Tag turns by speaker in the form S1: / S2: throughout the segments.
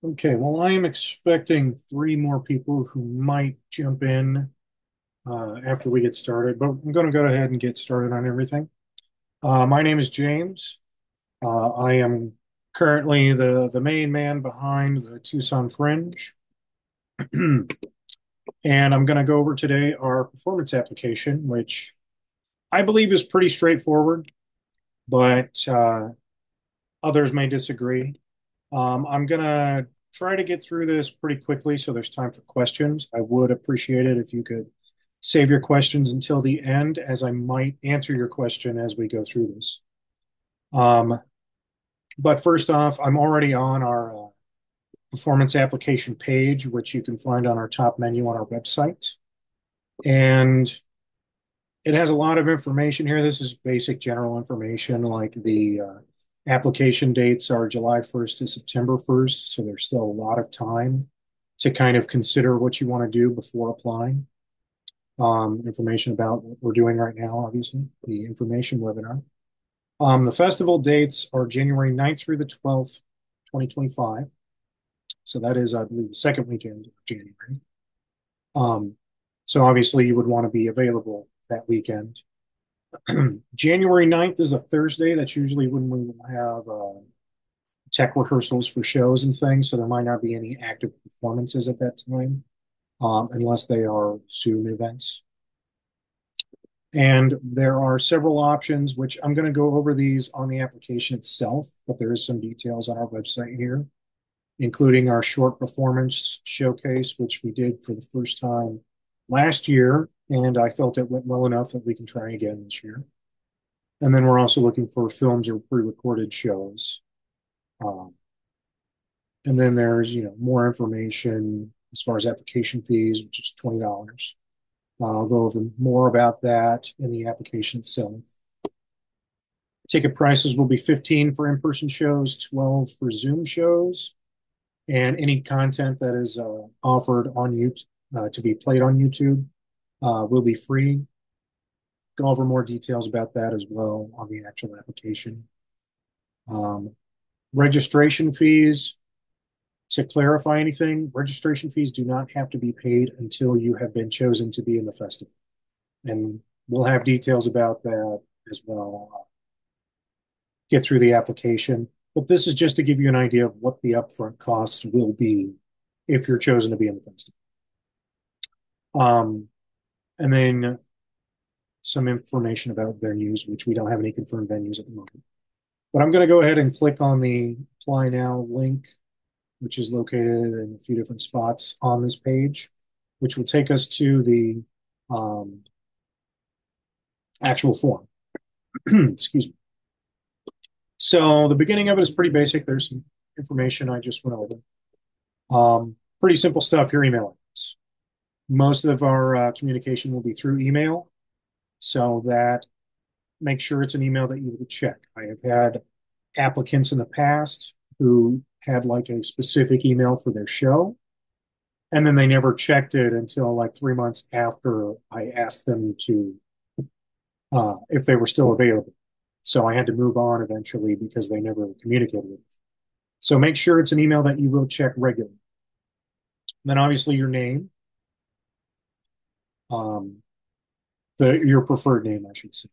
S1: Okay, well, I am expecting three more people who might jump in after we get started, but I'm going to go ahead and get started on everything. My name is James. I am currently the main man behind the Tucson Fringe, and I'm going to go over today our performance application, which I believe is pretty straightforward, but others may disagree. I'm gonna try to get through this pretty quickly so there's time for questions. I would appreciate it if you could save your questions until the end, as I might answer your question as we go through this. Um, but first off, I'm already on our performance application page, which you can find on our top menu on our website. And it has a lot of information here. This is basic general information, like the application dates are July 1st to September 1st. So there's still a lot of time to kind of consider what you want to do before applying. Information about what we're doing right now, obviously, the information webinar. The festival dates are January 9th through the 12th, 2025. So that is, I believe, the second weekend of January. Um, so obviously you would want to be available that weekend. January 9th is a Thursday. That's usually when we will have tech rehearsals for shows and things. So there might not be any active performances at that time, unless they are Zoom events. And there are several options, which I'm going to go over these on the application itself, but there is some details on our website here, including our short performance showcase, which we did for the first time last year. And I felt it went well enough that we can try again this year. And then we're also looking for films or pre-recorded shows. Um, and then there's, more information as far as application fees, which is $20. I'll go over more about that in the application itself. Ticket prices will be 15 for in-person shows, 12 for Zoom shows, and any content that is offered on YouTube to be played on YouTube will be free. Go over more details about that as well on the actual application. Um, Registration fees. To clarify anything, registration fees do not have to be paid until you have been chosen to be in the festival. And we'll have details about that as well. Get through the application. But this is just to give you an idea of what the upfront cost will be if you're chosen to be in the festival. Um, and then some information about venues, which we don't have any confirmed venues at the moment. But I'm going to go ahead and click on the apply now link, which is located in a few different spots on this page, which will take us to the actual form. Excuse me. So the beginning of it is pretty basic. There's some information I just went over. Pretty simple stuff. Your email address. Most of our communication will be through email, so that make sure it's an email that you would check. I have had applicants in the past who had like a specific email for their show, and then they never checked it until like 3 months after I asked them to if they were still available. So I had to move on eventually because they never communicated with. So make sure it's an email that you will check regularly. Then obviously your name, um, your preferred name, I should say,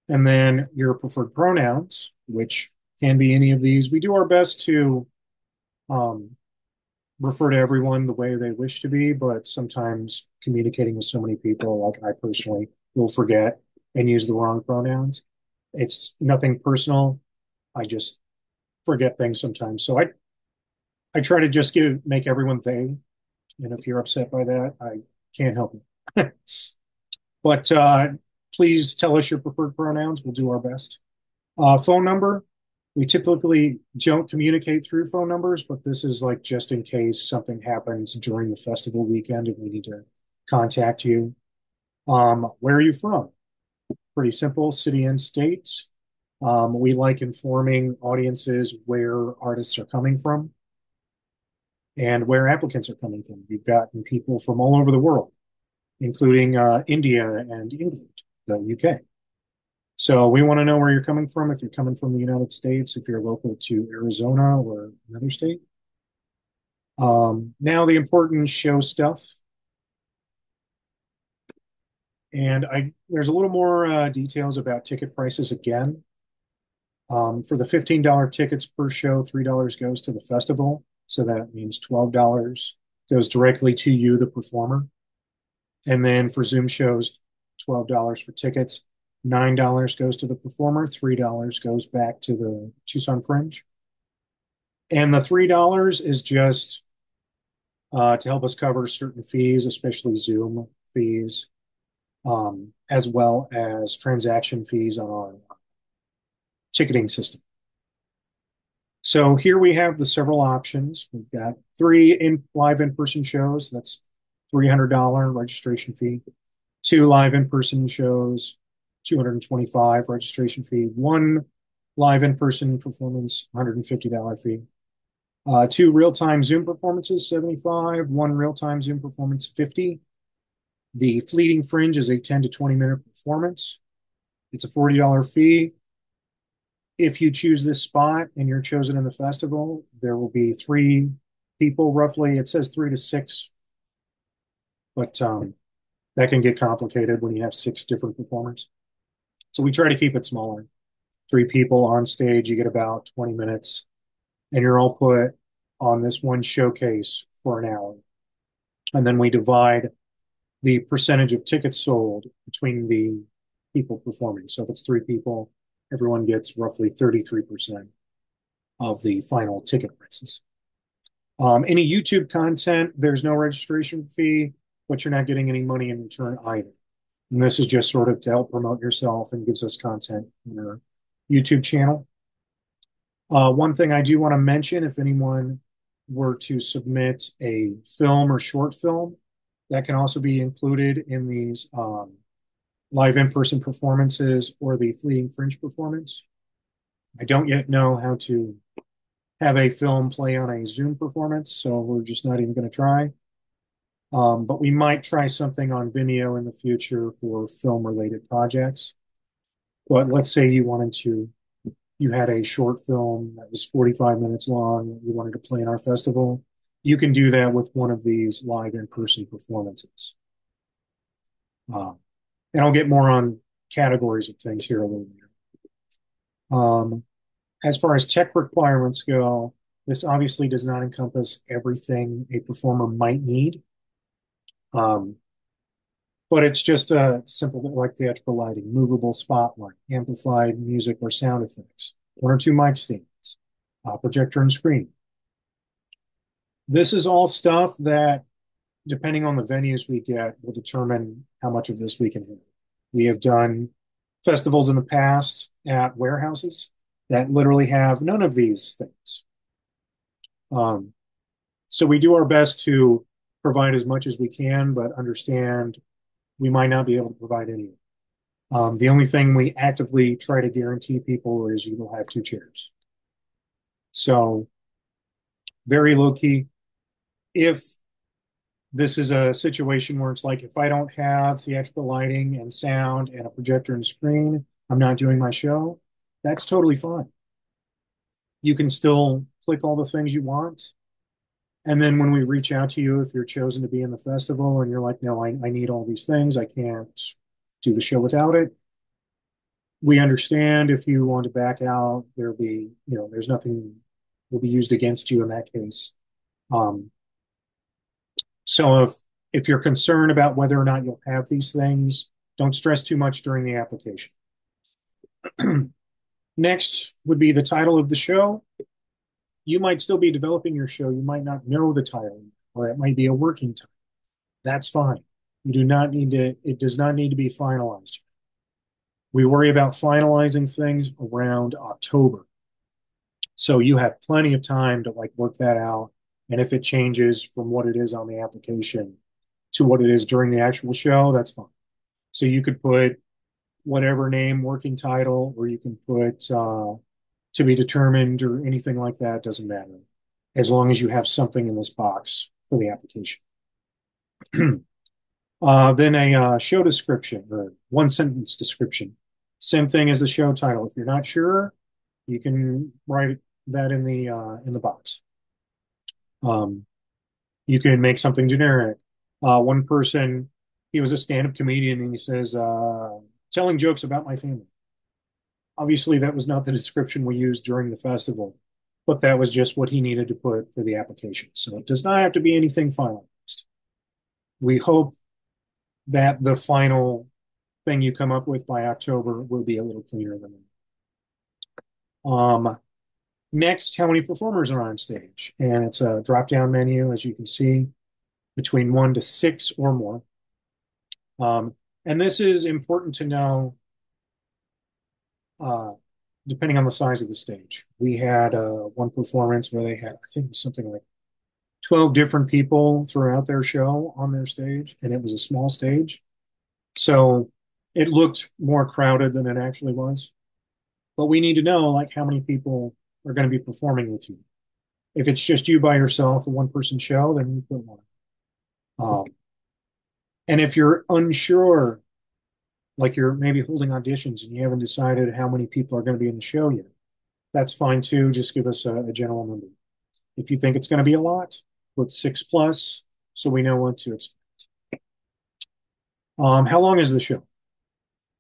S1: and then your preferred pronouns, which can be any of these. We do our best to um, refer to everyone the way they wish to be, but sometimes communicating with so many people, like I personally will forget and use the wrong pronouns. It's nothing personal. I just forget things sometimes. So I try to just make everyone they. And if you're upset by that, I can't help it. But please tell us your preferred pronouns. We'll do our best. Phone number. We typically don't communicate through phone numbers, but this is like just in case something happens during the festival weekend and we need to contact you. Where are you from? Pretty simple, city and state. We like informing audiences where artists are coming from and where applicants are coming from. We've gotten people from all over the world, including India and England, the UK. So we want to know where you're coming from. If you're coming from the United States, if you're local to Arizona or another state. Now the important show stuff, and there's a little more details about ticket prices again. For the $15 tickets per show, $3 goes to the festival, so that means $12 goes directly to you, the performer. And then for Zoom shows, $12 for tickets, $9 goes to the performer, $3 goes back to the Tucson Fringe. And the $3 is just to help us cover certain fees, especially Zoom fees, as well as transaction fees on our ticketing system. So here we have the several options. We've got three live in-person shows. That's $300 registration fee. Two live in-person shows, $225 registration fee. One live in-person performance, $150 fee. Two real-time Zoom performances, $75. One real-time Zoom performance, $50. The Fleeting Fringe is a 10 to 20-minute performance. It's a $40 fee. If you choose this spot and you're chosen in the festival, there will be three people roughly. It says 3 to 6, but that can get complicated when you have 6 different performers. So we try to keep it smaller. 3 people on stage, you get about 20 minutes, and you're all put on this one showcase for an hour. And then we divide the percentage of tickets sold between the people performing. So if it's 3 people, everyone gets roughly 33% of the final ticket prices. Any YouTube content, there's no registration fee, but you're not getting any money in return either. And this is just sort of to help promote yourself and gives us content on our YouTube channel. One thing I do want to mention, if anyone were to submit a film or short film, that can also be included in these live in-person performances or the Fleeting Fringe performance. I don't yet know how to have a film play on a Zoom performance, so we're just not even going to try. But we might try something on Vimeo in the future for film-related projects. But let's say you had a short film that was 45 minutes long that you wanted to play in our festival. You can do that with one of these live in-person performances. And I'll get more on categories of things here a little later. As far as tech requirements go, this obviously does not encompass everything a performer might need. But it's just a simple, like theatrical lighting, movable spotlight, amplified music or sound effects, 1 or 2 mic stands, projector and screen. This is all stuff that, depending on the venues we get, will determine how much of this we can handle. We have done festivals in the past at warehouses that literally have none of these things. So we do our best to provide as much as we can, but understand we might not be able to provide any. The only thing we actively try to guarantee people is you will have 2 chairs. So very low key. If this is a situation where it's like, if I don't have theatrical lighting and sound and a projector and screen, I'm not doing my show, that's totally fine. You can still click all the things you want. And then when we reach out to you, if you're chosen to be in the festival and you're like, no, I need all these things, I can't do the show without it. We understand if you want to back out, there's nothing will be used against you in that case. So if you're concerned about whether or not you'll have these things, don't stress too much during the application. Next would be the title of the show. You might still be developing your show. You might not know the title, or it might be a working title. That's fine. You do not need to, it does not need to be finalized. We worry about finalizing things around October. So you have plenty of time to work that out. And if it changes from what it is on the application to what it is during the actual show, that's fine. So you could put whatever name, working title, or you can put to be determined or anything like that, doesn't matter, as long as you have something in this box for the application. Then a show description or 1 sentence description. Same thing as the show title. If you're not sure, you can write that in the box. You can make something generic. One person, he was a stand-up comedian, and he says, telling jokes about my family. Obviously, that was not the description we used during the festival, but that was just what he needed to put for the application. So it does not have to be anything finalized. We hope that the final thing you come up with by October will be a little cleaner than that. Next, how many performers are on stage? And it's a drop-down menu, as you can see, between 1 to 6 or more. Um, and this is important to know, uh, depending on the size of the stage. We had one performance where they had, I think, something like 12 different people throughout their show on their stage, and it was a small stage. So it looked more crowded than it actually was. But we need to know, like, how many people are going to be performing with you. If it's just you by yourself, a one-person show, then you put one. Um, and if you're unsure, like you're maybe holding auditions and you haven't decided how many people are going to be in the show yet, that's fine too. Just give us a general number. If you think it's going to be a lot, put 6 plus so we know what to expect. How long is the show?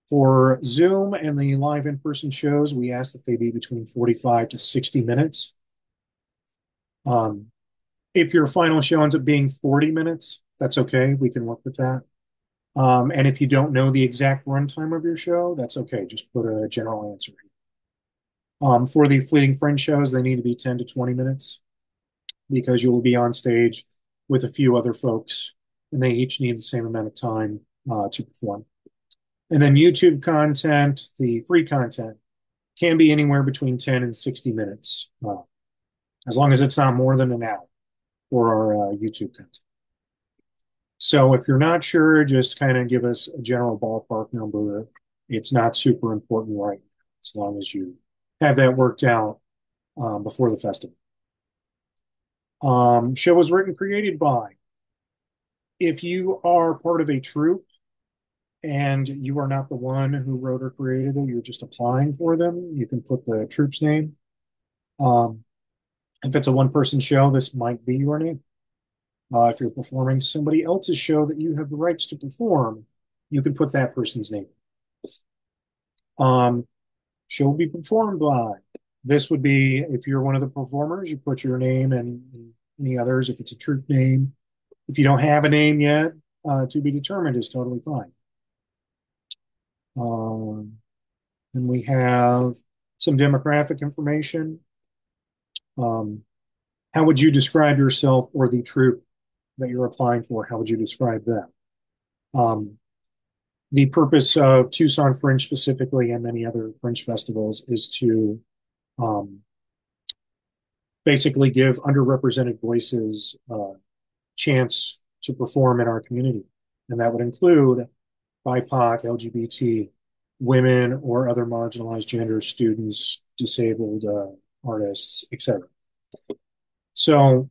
S1: For Zoom and the live in-person shows, we ask that they be between 45 to 60 minutes. Um, if your final show ends up being 40 minutes, that's okay. We can work with that. And if you don't know the exact runtime of your show, that's okay. Just put a general answer. For the Fleeting Fringe shows, they need to be 10 to 20 minutes because you will be on stage with a few other folks, and they each need the same amount of time to perform. And then YouTube content, the free content, can be anywhere between 10 and 60 minutes, as long as it's not more than an hour for our YouTube content. So if you're not sure, just kind of give us a general ballpark number. It's not super important right now, as long as you have that worked out before the festival. Show was written, created by. If you are part of a troupe and you are not the one who wrote or created it, you're just applying for them, you can put the troupe's name. Um, if it's a one-person show, this might be your name. If you're performing somebody else's show that you have the rights to perform, you can put that person's name. Um, Show will be performed by. This would be if you're one of the performers, you put your name and any others. If it's a troupe name, if you don't have a name yet, to be determined is totally fine. Um, and we have some demographic information. Um, how would you describe yourself or the troupe that you're applying for? How would you describe that? The purpose of Tucson Fringe specifically and many other Fringe festivals is to basically give underrepresented voices a chance to perform in our community. And that would include BIPOC, LGBT, women, or other marginalized genders, students, disabled artists, etc. So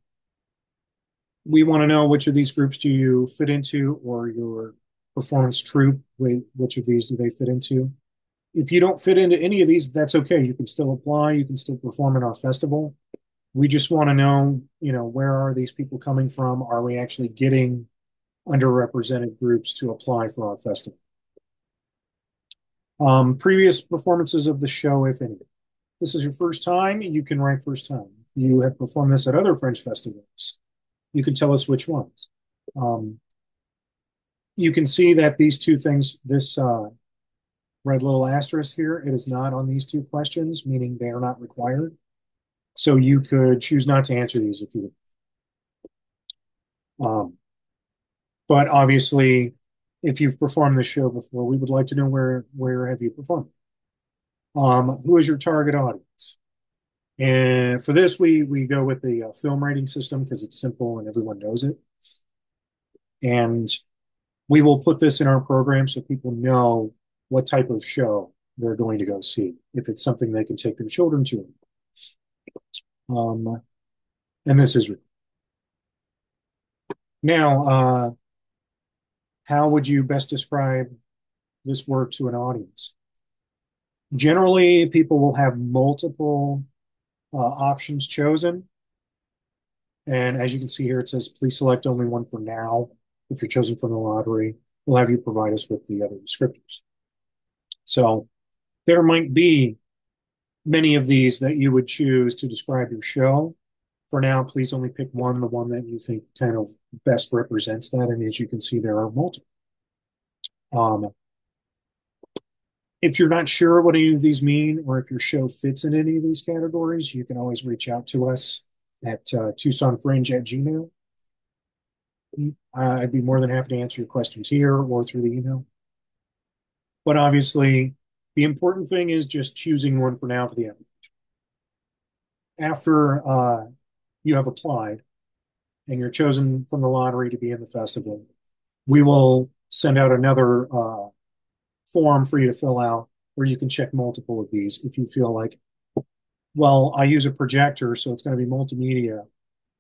S1: we want to know which of these groups do you fit into, or your performance troupe, which of these do they fit into? If you don't fit into any of these, that's okay. You can still apply, you can still perform in our festival. We just want to know, where are these people coming from? Are we actually getting underrepresented groups to apply for our festival? Previous performances of the show, if any. This is your first time, you can write first time. You have performed this at other Fringe festivals. You can tell us which ones. You can see that these two things, this red little asterisk here, it is not on these two questions, meaning they are not required. So you could choose not to answer these if you would. But obviously, if you've performed this show before, we would like to know where have you performed. Who is your target audience? And for this, we go with the film rating system because it's simple and everyone knows it. And we will put this in our program so people know what type of show they're going to go see, if it's something they can take their children to. And this is now, how would you best describe this work to an audience? Generally, people will have multiple options chosen. And as you can see here, it says, please select only one for now. If you're chosen from the lottery, we'll have you provide us with the other descriptors. So there might be many of these that you would choose to describe your show. For now, please only pick one, the one that you think kind of best represents that. And as you can see, there are multiple. Um, if you're not sure what any of these mean, or if your show fits in any of these categories, you can always reach out to us at TucsonFringe@gmail. I'd be more than happy to answer your questions here or through the email. But obviously, the important thing is just choosing one for now for the application. After you have applied and you're chosen from the lottery to be in the festival, we will send out another form for you to fill out where you can check multiple of these if you feel like, well, I use a projector, so it's going to be multimedia,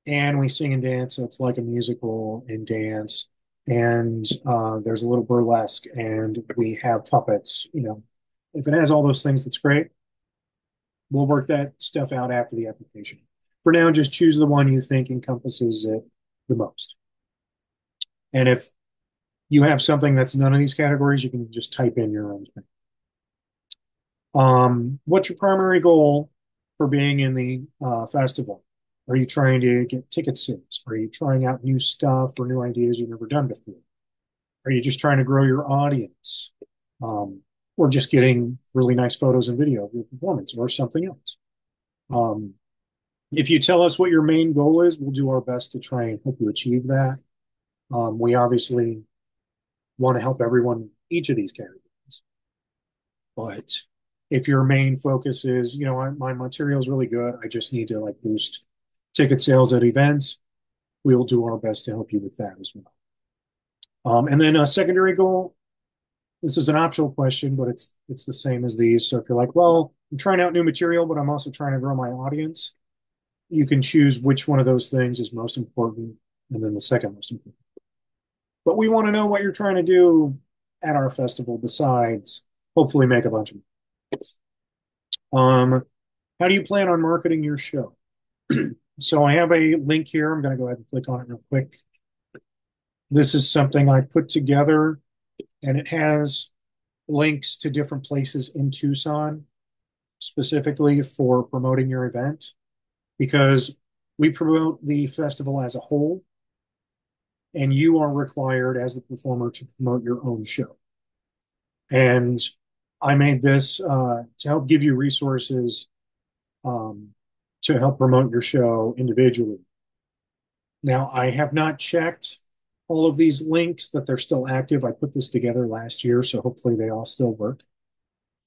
S1: and we sing and dance, so it's like a musical and dance, and there's a little burlesque, and we have puppets. If it has all those things, that's great. We'll work that stuff out after the application. For now, just choose the one you think encompasses it the most. And if you have something that's none of these categories, you can just type in your own thing. What's your primary goal for being in the festival? Are you trying to get ticket sales? Are you trying out new stuff or new ideas you've never done before? Are you just trying to grow your audience? Or just getting really nice photos and video of your performance or something else? If you tell us what your main goal is, we'll do our best to try and help you achieve that. We obviously want to help everyone, each of these categories. But if your main focus is, my material is really good, I just need to like boost ticket sales at events, we will do our best to help you with that as well. And then a secondary goal, this is an optional question, but it's the same as these. So if you're like, well, I'm trying out new material, but I'm also trying to grow my audience, you can choose which one of those things is most important, and then the second most important. But we want to know what you're trying to do at our festival besides hopefully make a bunch of money. How do you plan on marketing your show? So I have a link here. I'm going to go ahead and click on it real quick. This is something I put together, and it has links to different places in Tucson specifically for promoting your event, because we promote the festival as a whole, and you are required as the performer to promote your own show. And I made this to help give you resources to help promote your show individually. Now, I have not checked all of these links that they're still active. I put this together last year, so hopefully they all still work.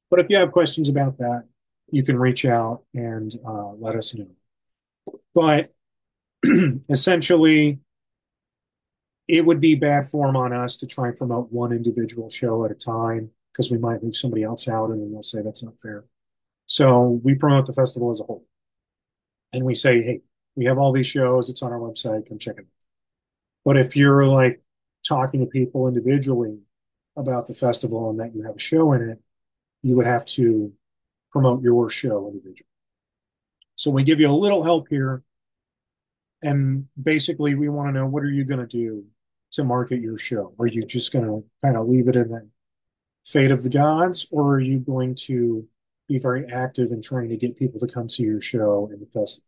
S1: But if you have questions about that, you can reach out and let us know. But essentially, it would be bad form on us to try and promote one individual show at a time, because we might leave somebody else out and then they'll say that's not fair. So we promote the festival as a whole. And we say, hey, we have all these shows. It's on our website. Come check it out. But if you're like talking to people individually about the festival and that you have a show in it, you would have to promote your show individually. So we give you a little help here. And basically, we want to know, what are you going to do to market your show? Are you just going to kind of leave it in the fate of the gods, or are you going to be very active in trying to get people to come see your show in the festival?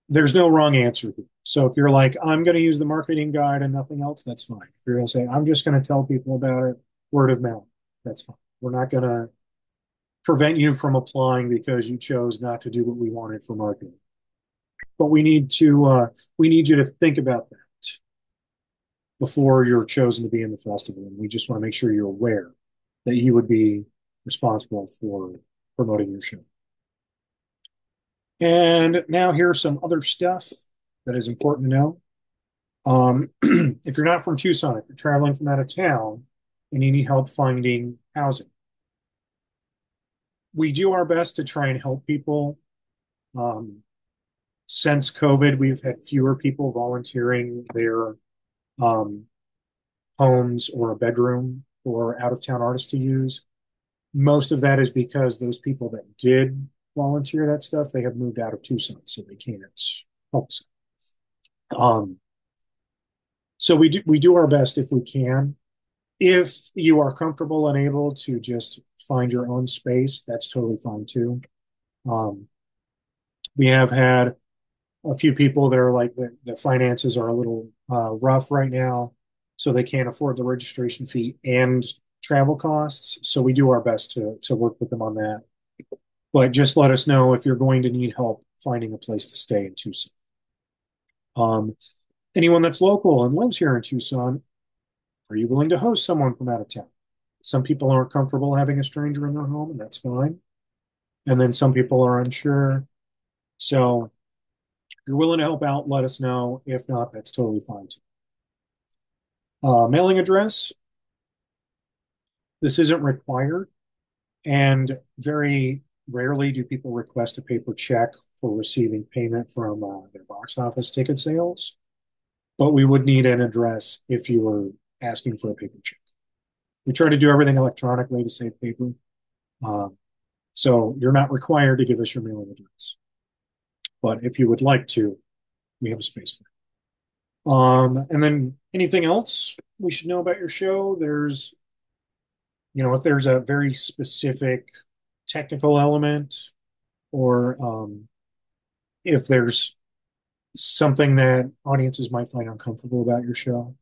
S1: There's no wrong answer here. So if you're like, I'm going to use the marketing guide and nothing else, that's fine. If you're going to say, I'm just going to tell people about it, word of mouth, that's fine. We're not going to prevent you from applying because you chose not to do what we wanted for marketing. But we need you to think about that before you're chosen to be in the festival. And we just want to make sure you're aware that you would be responsible for promoting your show. And now here's some other stuff that is important to know. If you're not from Tucson, if you're traveling from out of town and you need help finding housing, we do our best to try and help people. Since COVID, we've had fewer people volunteering their homes or a bedroom for out-of-town artists to use. Most of that is because those people that did volunteer that stuff, they have moved out of Tucson, so they can't help us. Um, so we do our best if we can. If you are comfortable and able to just find your own space, that's totally fine too. Um, we have had a few people that are like the finances are a little rough right now, so they can't afford the registration fee and travel costs. So we do our best to work with them on that. But just let us know if you're going to need help finding a place to stay in Tucson. Um, Anyone that's local and lives here in Tucson, are you willing to host someone from out of town? Some people aren't comfortable having a stranger in their home, and that's fine. And then some people are unsure. So if you're willing to help out, let us know. If not, that's totally fine too. Mailing address, this isn't required, and very rarely do people request a paper check for receiving payment from their box office ticket sales. But we would need an address if you were asking for a paper check. We try to do everything electronically to save paper. Um, so you're not required to give us your mailing address. But if you would like to, we have a space for it. And then anything else we should know about your show? If there's a very specific technical element, or if there's something that audiences might find uncomfortable about your show,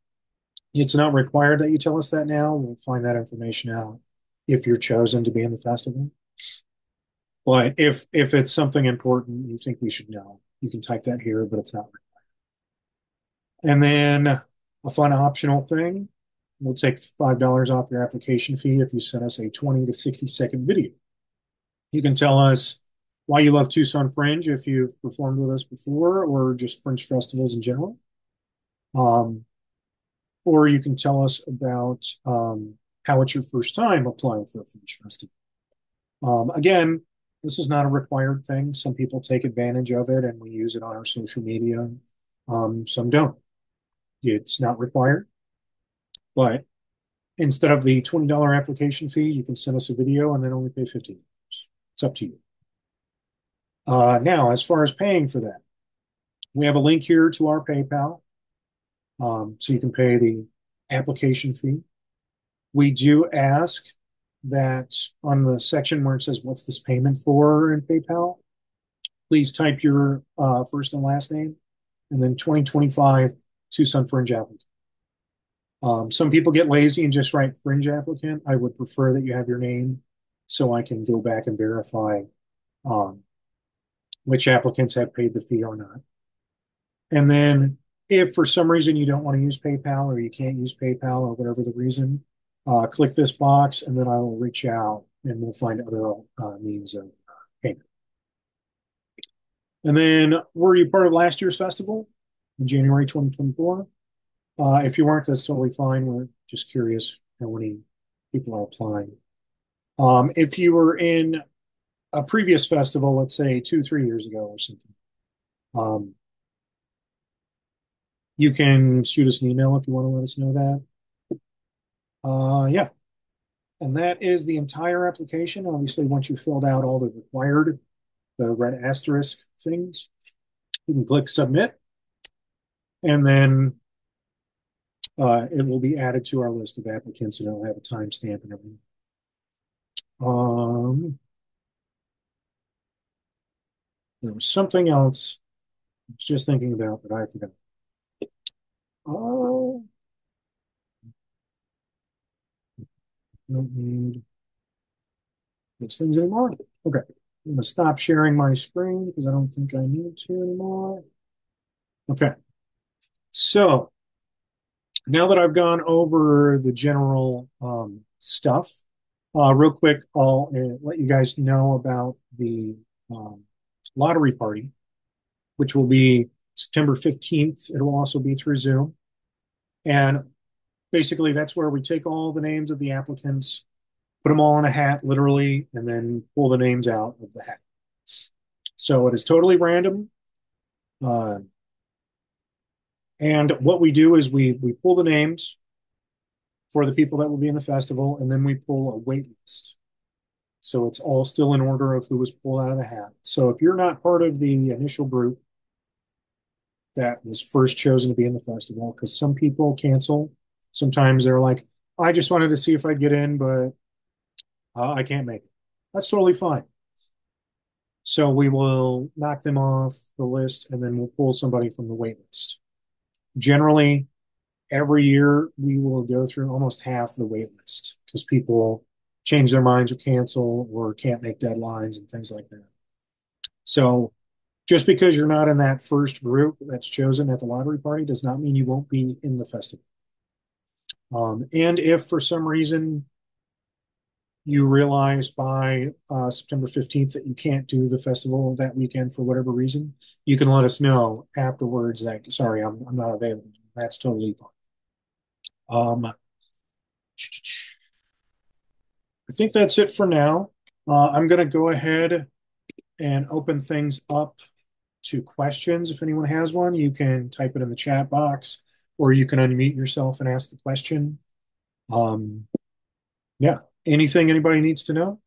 S1: it's not required that you tell us that now. We'll find that information out if you're chosen to be in the festival. But if it's something important you think we should know, you can type that here, but it's not required. And then a fun optional thing, we'll take $5 off your application fee if you send us a 20 to 60-second video. You can tell us why you love Tucson Fringe if you've performed with us before, or just Fringe festivals in general. Um, or you can tell us about how it's your first time applying for a Fringe festival. Again, this is not a required thing. Some people take advantage of it and we use it on our social media. Some don't. It's not required. But instead of the $20 application fee, you can send us a video and then only pay $15. It's up to you. Now, as far as paying for that, we have a link here to our PayPal, so you can pay the application fee. We do ask that on the section where it says, "What's this payment for?" in PayPal, please type your first and last name, and then 2025 Tucson Fringe applicant. Some people get lazy and just write Fringe applicant. I would prefer that you have your name so I can go back and verify um, which applicants have paid the fee or not. And then if for some reason you don't want to use PayPal, or you can't use PayPal, or whatever the reason, click this box and then I will reach out and we'll find other means of payment. And then, were you part of last year's festival in January 2024? If you weren't, that's totally fine. We're just curious how many people are applying. If you were in a previous festival, let's say 2, 3 years ago or something, um, you can shoot us an email if you want to let us know that. Yeah. And that is the entire application. Obviously, once you filled out all the required, the red asterisk things, you can click submit, and then it will be added to our list of applicants, and it'll have a timestamp and everything. There was something else I was just thinking about that I forgot. Oh, I don't need those things anymore. Okay. I'm going to stop sharing my screen because I don't think I need to anymore. Okay. So now that I've gone over the general stuff, real quick, I'll let you guys know about the um, lottery party, which will be September 15th. It will also be through Zoom. And basically, that's where we take all the names of the applicants, put them all in a hat, literally, and then pull the names out of the hat. So it is totally random. Uh, and what we do is we pull the names for the people that will be in the festival, and then we pull a wait list. So it's all still in order of who was pulled out of the hat. So if you're not part of the initial group that was first chosen to be in the festival, because some people cancel, sometimes they're like, I just wanted to see if I'd get in, but I can't make it. That's totally fine. So we will knock them off the list and then we'll pull somebody from the wait list. Generally, every year we will go through almost half the wait list because people change their minds or cancel or can't make deadlines and things like that. So just because you're not in that first group that's chosen at the lottery party does not mean you won't be in the festival. And if for some reason you realize by September 15th that you can't do the festival that weekend for whatever reason, you can let us know afterwards that, sorry, I'm not available. That's totally fine. I think that's it for now. I'm going to go ahead and open things up to questions. If anyone has one, you can type it in the chat box or you can unmute yourself and ask the question. Um, yeah, anything anybody needs to know?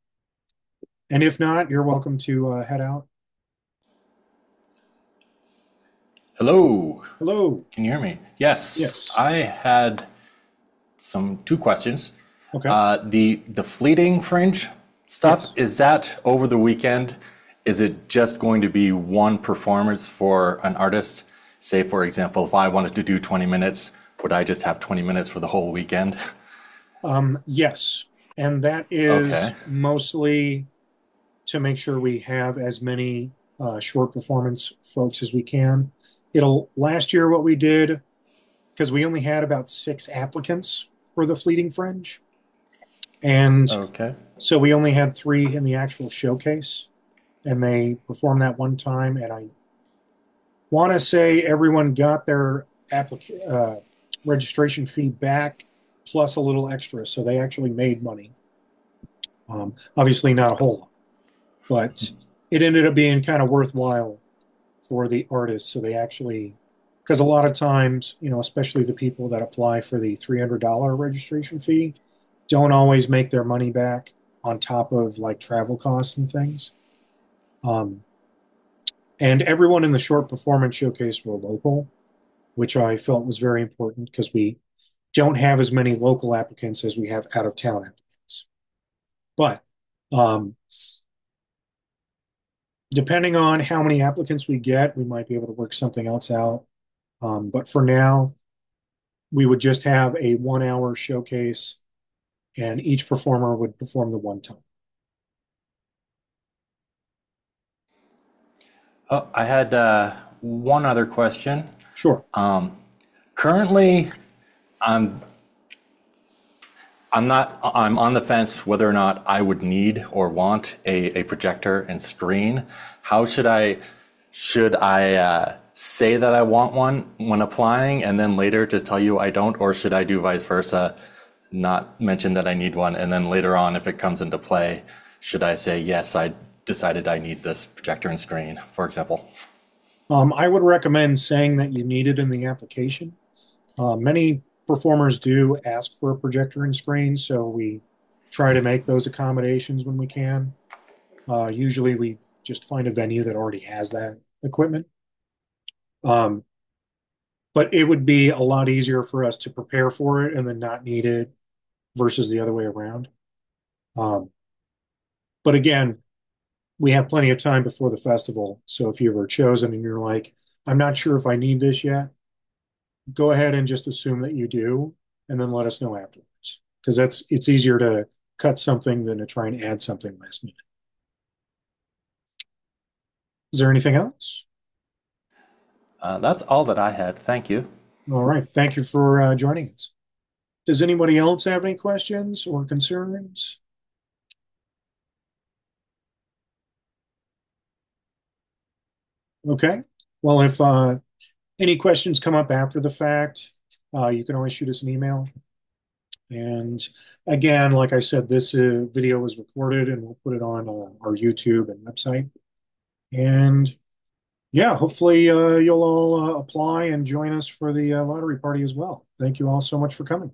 S1: And if not, you're welcome to head out.
S2: Hello,
S1: Hello.
S2: can you hear me? Yes,
S1: Yes.
S2: I had two questions.
S1: Okay.
S2: The fleeting fringe stuff,
S1: Yes.
S2: is that over the weekend? Is it just going to be one performance for an artist? Say, for example, if I wanted to do 20 minutes, would I just have 20 minutes for the whole weekend?
S1: Yes. And that is
S2: Okay.
S1: mostly to make sure we have as many short performance folks as we can. It'll last year what we did because we only had about 6 applicants for the Fleeting Fringe, and
S2: Okay.
S1: so we only had 3 in the actual showcase, and they performed that one time. And I want to say everyone got their registration fee back plus a little extra, so they actually made money. Obviously, not a whole lot, but it ended up being kind of worthwhile for the artists. So they actually, because a lot of times, especially the people that apply for the $300 registration fee, don't always make their money back on top of like travel costs and things. Um, and everyone in the short performance showcase were local, which I felt was very important because we don't have as many local applicants as we have out of town applicants. But um, depending on how many applicants we get, we might be able to work something else out. But for now, we would just have a 1 hour showcase and each performer would perform the one time.
S2: Oh, I had one other question.
S1: Sure.
S2: Currently, I'm I'm on the fence whether or not I would need or want a projector and screen. How should I say that I want one when applying and then later just tell you I don't, or should I do vice versa, not mention that I need one, and then later on if it comes into play, should I say yes, I decided I need this projector and screen, for example?
S1: I would recommend saying that you need it in the application. Many performers do ask for a projector and screen, so we try to make those accommodations when we can. Usually we just find a venue that already has that equipment. Um, but it would be a lot easier for us to prepare for it and then not need it versus the other way around. Um, but again, we have plenty of time before the festival. So if you were chosen and you're like, I'm not sure if I need this yet, go ahead and just assume that you do, and then let us know afterwards. Because it's easier to cut something than to try and add something last minute. Is there anything else?
S2: That's all that I had. Thank you.
S1: All right. Thank you for joining us. Does anybody else have any questions or concerns? Okay. Well, if any questions come up after the fact, you can always shoot us an email. And again, like I said, this video was recorded and we'll put it on our YouTube and website. And yeah, hopefully you'll all apply and join us for the lottery party as well. Thank you all so much for coming.